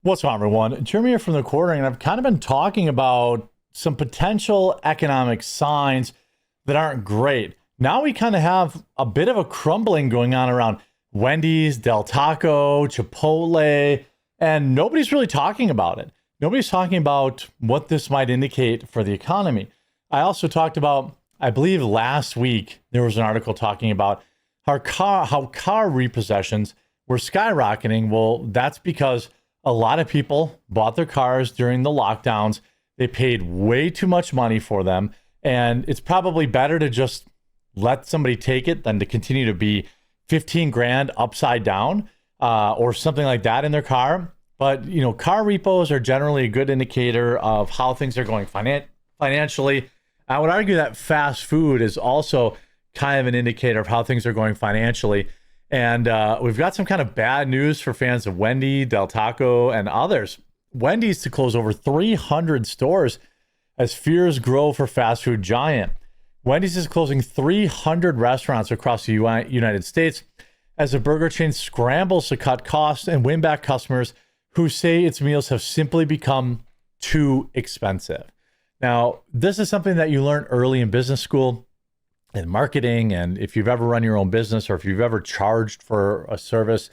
What's going on, everyone? Jeremy here from the quartering, and I've kind of been talking about some potential economic signs that aren't great. Now we kind of have a bit of a crumbling going on around Wendy's, Del Taco, Chipotle, and nobody's really talking about it. Nobody's talking about what this might indicate for the economy. I also talked about, I believe last week, there was an article talking about how car repossessions were skyrocketing. Well, that's because a lot of people bought their cars during the lockdowns. They paid way too much money for them. And it's probably better to just let somebody take it than to continue to be 15 grand upside down or something like that in their car. But, you know, car repos are generally a good indicator of how things are going financially. I would argue that fast food is also kind of an indicator of how things are going financially. And we've got some kind of bad news for fans of Wendy, Del Taco, and others. Wendy's to close over 300 stores as fears grow for fast food giant. Wendy's is closing 300 restaurants across the United States as the burger chain scrambles to cut costs and win back customers who say its meals have simply become too expensive. Now, this is something that you learn early in business school and marketing, and if you've ever run your own business or if you've ever charged for a service,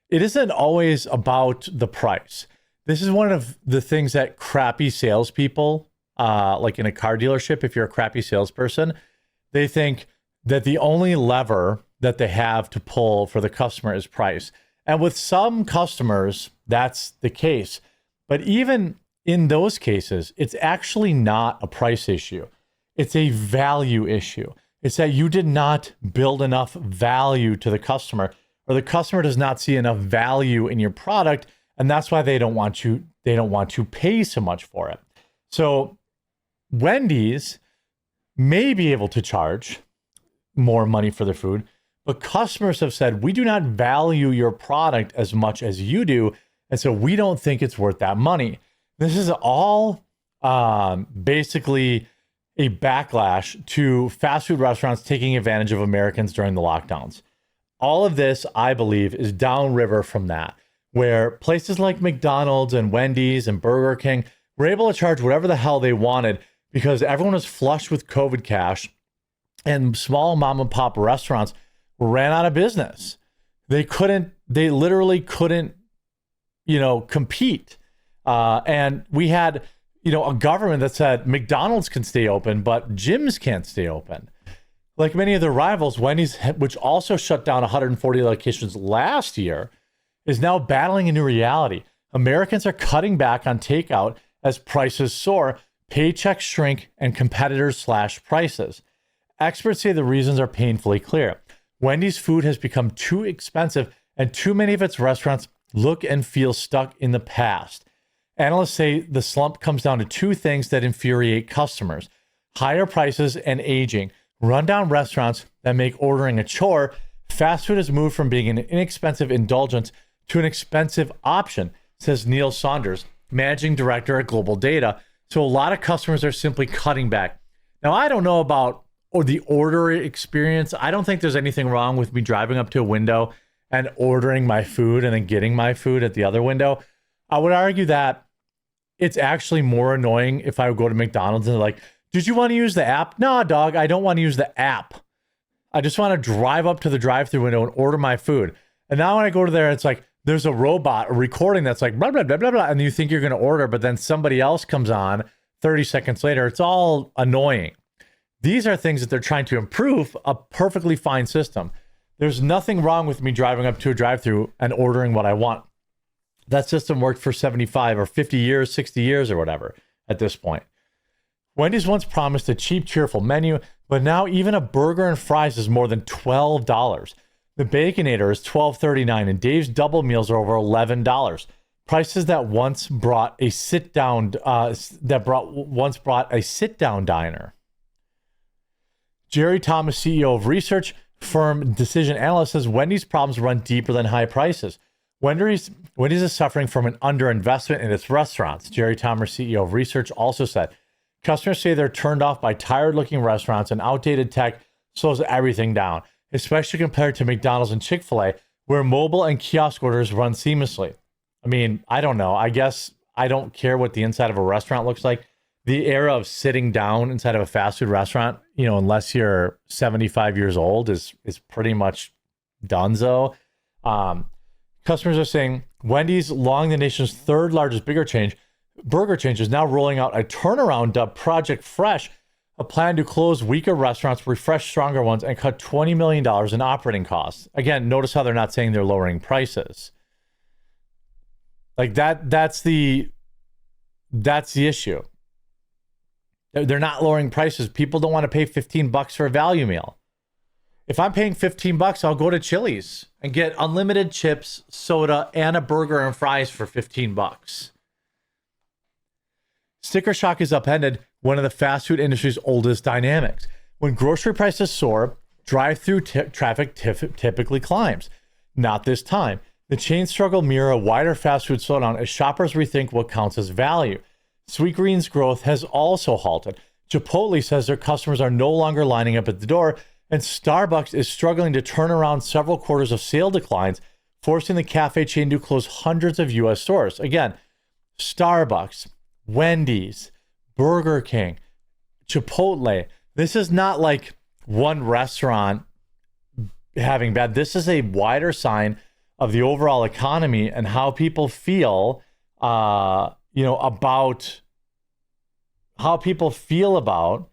it isn't always about the price. This is one of the things that crappy salespeople, like in a car dealership, if you're a crappy salesperson, they think that the only lever that they have to pull for the customer is price. And with some customers, that's the case. But even in those cases, it's actually not a price issue. It's a value issue. It's that you did not build enough value to the customer, or the customer does not see enough value in your product, and that's why they don't want to pay so much for it. So Wendy's may be able to charge more money for their food, but customers have said, we do not value your product as much as you do, and so we don't think it's worth that money. This is all basically a backlash to fast food restaurants taking advantage of Americans during the lockdowns. All of this, I believe, is downriver from that, where places like McDonald's and Wendy's and Burger King were able to charge whatever the hell they wanted because everyone was flushed with COVID cash, and small mom and pop restaurants ran out of business. They literally couldn't, compete. And we had, a government that said McDonald's can stay open, but gyms can't stay open. Like many of their rivals, Wendy's, which also shut down 140 locations last year, is now battling a new reality. Americans are cutting back on takeout as prices soar, paychecks shrink, and competitors slash prices. Experts say the reasons are painfully clear. Wendy's food has become too expensive, and too many of its restaurants look and feel stuck in the past. Analysts say the slump comes down to two things that infuriate customers: higher prices and aging. Rundown restaurants that make ordering a chore. Fast food has moved from being an inexpensive indulgence to an expensive option, says Neil Saunders, managing director at Global Data. So a lot of customers are simply cutting back. Now, I don't know about the order experience. I don't think there's anything wrong with me driving up to a window and ordering my food and then getting my food at the other window. I would argue that it's actually more annoying if I would go to McDonald's and they're like, did you want to use the app? No, dog, I don't want to use the app. I just want to drive up to the drive-thru window and order my food. And now when I go to there, it's like, there's a robot, a recording that's like, blah, blah, blah, blah, blah. And you think you're going to order, but then somebody else comes on 30 seconds later. It's all annoying. These are things that they're trying to improve a perfectly fine system. There's nothing wrong with me driving up to a drive-thru and ordering what I want. That system worked for 75 or 50 years, 60 years or whatever at this point. Wendy's once promised a cheap, cheerful menu, but now even a burger and fries is more than $12. The Baconator is $12.39, and Dave's double meals are over $11. Prices that once brought a sit-down diner. Jerry Thomas, CEO of research firm Decision Analyst, says Wendy's problems run deeper than high prices. Wendy's is suffering from an underinvestment in its restaurants. Jerry Thomas, CEO of research, also said customers say they're turned off by tired-looking restaurants, and outdated tech slows everything down, especially compared to McDonald's and Chick-fil-A, where mobile and kiosk orders run seamlessly. I mean, I don't know. I guess I don't care what the inside of a restaurant looks like. The era of sitting down inside of a fast food restaurant, unless you're 75 years old, is pretty much donezo. Customers are saying Wendy's, long the nation's third largest burger change, is now rolling out a turnaround dubbed Project Fresh, a plan to close weaker restaurants, refresh stronger ones, and cut $20 million in operating costs. Again, notice how they're not saying they're lowering prices. Like that's the issue. They're not lowering prices. People don't want to pay $15 for a value meal. If I'm paying $15, I'll go to Chili's and get unlimited chips, soda, and a burger and fries for $15. Sticker shock is upended, one of the fast food industry's oldest dynamics. When grocery prices soar, drive-through traffic typically climbs. Not this time. The chain struggle mirror a wider fast food slowdown as shoppers rethink what counts as value. Sweetgreen's growth has also halted. Chipotle says their customers are no longer lining up at the door, and Starbucks is struggling to turn around several quarters of sale declines, forcing the cafe chain to close hundreds of U.S. stores. Again, Starbucks, Wendy's, Burger King, Chipotle. This is not like one restaurant having bad. This is a wider sign of the overall economy and how people feel, about how people feel about,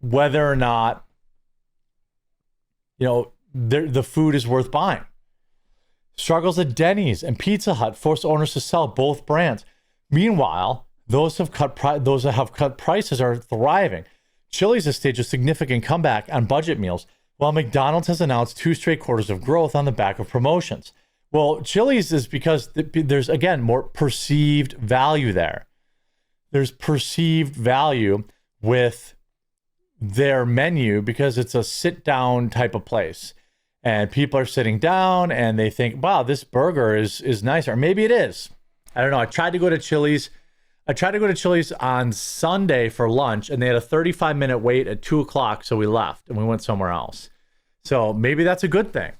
whether or not, the food is worth buying. Struggles at Denny's and Pizza Hut force owners to sell both brands. Meanwhile, those that have cut prices are thriving. Chili's has staged a significant comeback on budget meals, while McDonald's has announced 2 straight quarters of growth on the back of promotions. Well, Chili's is because there's, again, more perceived value there. There's perceived value with their menu because it's a sit-down type of place. And people are sitting down and they think, wow, this burger is nice. Or maybe it is. I don't know. I tried to go to Chili's on Sunday for lunch, and they had a 35-minute wait at 2 o'clock, so we left and we went somewhere else. So maybe that's a good thing.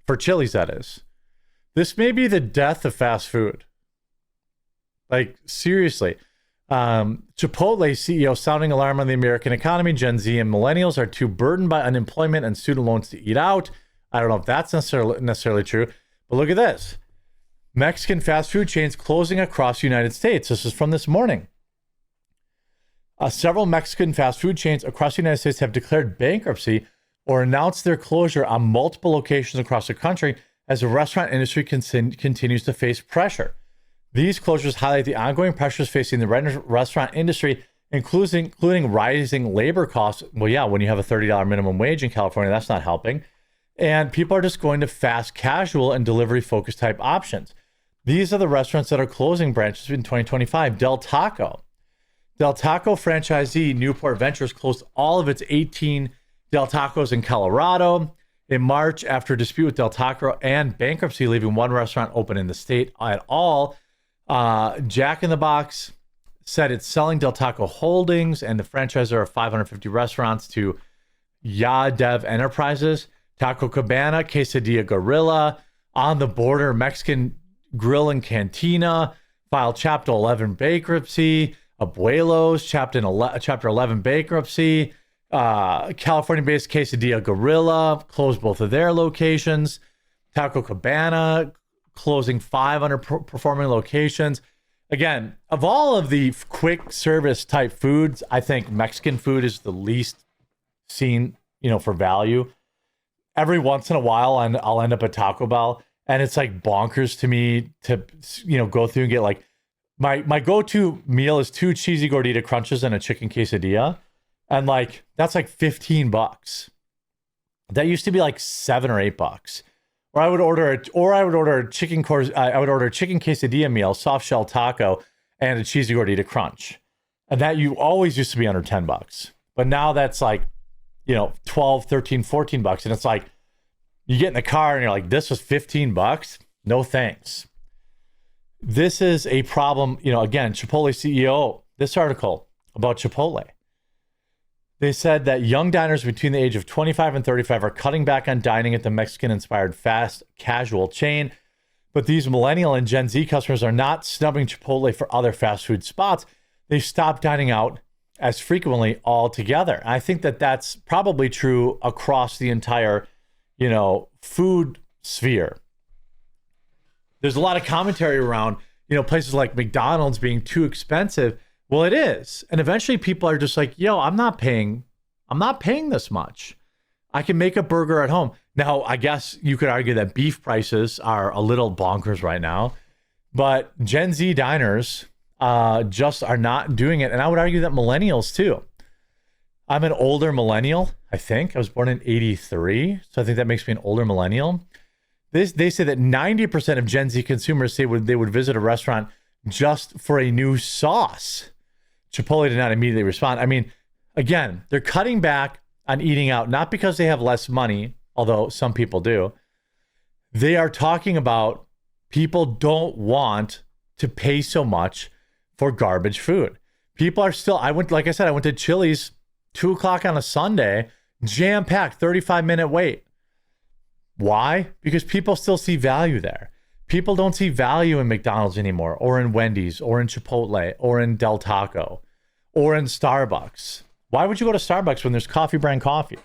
For Chili's, that is. This may be the death of fast food. Like, seriously. Chipotle CEO sounding alarm on the American economy. Gen Z and millennials are too burdened by unemployment and student loans to eat out. I don't know if that's necessarily true, but look at this. Mexican fast food chains closing across the United States. This is from this morning. Several Mexican fast food chains across the United States have declared bankruptcy or announced their closure on multiple locations across the country as the restaurant industry continues to face pressure. These closures highlight the ongoing pressures facing the restaurant industry, including rising labor costs. Well, yeah, when you have a $30 minimum wage in California, that's not helping. And people are just going to fast casual and delivery focused type options. These are the restaurants that are closing branches in 2025. Del Taco franchisee Newport Ventures closed all of its 18 Del Tacos in Colorado in March after a dispute with Del Taco and bankruptcy, leaving one restaurant open in the state at all. Jack in the Box said it's selling Del Taco Holdings and the franchisor of 550 restaurants to Yadev Enterprises. Taco Cabana, Quesadilla Gorilla, On the Border Mexican Grill and Cantina filed Chapter 11 bankruptcy. Abuelos, Chapter 11 bankruptcy. California-based Quesadilla Gorilla closed both of their locations. Taco Cabana closing 5 underperforming locations. Again, of all of the quick service type foods, I think Mexican food is the least seen, for value. Every once in a while, I'll end up at Taco Bell, and it's like bonkers to me to, go through and get like my go-to meal is 2 cheesy gordita crunches and a chicken quesadilla, and like that's like $15. That used to be like $7 or $8. Or I would order a chicken quesadilla meal, soft shell taco, and a cheesy gordita crunch, and that you always used to be under $10. But now that's like, $12, $13, $14, and it's like you get in the car and you're like, this was $15. No thanks. This is a problem. Again, Chipotle CEO, this article about Chipotle. They said that young diners between the age of 25 and 35 are cutting back on dining at the Mexican-inspired fast casual chain. But these millennial and Gen Z customers are not snubbing Chipotle for other fast food spots. They've stopped dining out as frequently altogether. And I think that that's probably true across the entire, food sphere. There's a lot of commentary around, places like McDonald's being too expensive. Well, it is. And eventually people are just like, I'm not paying this much. I can make a burger at home. Now, I guess you could argue that beef prices are a little bonkers right now, but Gen Z diners just are not doing it. And I would argue that millennials too. I'm an older millennial, I think. I was born in 83, so I think that makes me an older millennial. They say that 90% of Gen Z consumers say they would visit a restaurant just for a new sauce. Chipotle did not immediately respond. I mean, again, they're cutting back on eating out, not because they have less money, although some people do. They are talking about people don't want to pay so much for garbage food. People are still, I went to Chili's 2 o'clock on a Sunday, jam-packed, 35-minute wait. Why? Because people still see value there. People don't see value in McDonald's anymore, or in Wendy's, or in Chipotle, or in Del Taco, or in Starbucks. Why would you go to Starbucks when there's coffee brand coffee?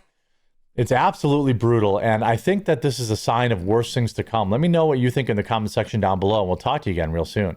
It's absolutely brutal, and I think that this is a sign of worse things to come. Let me know what you think in the comment section down below, and we'll talk to you again real soon.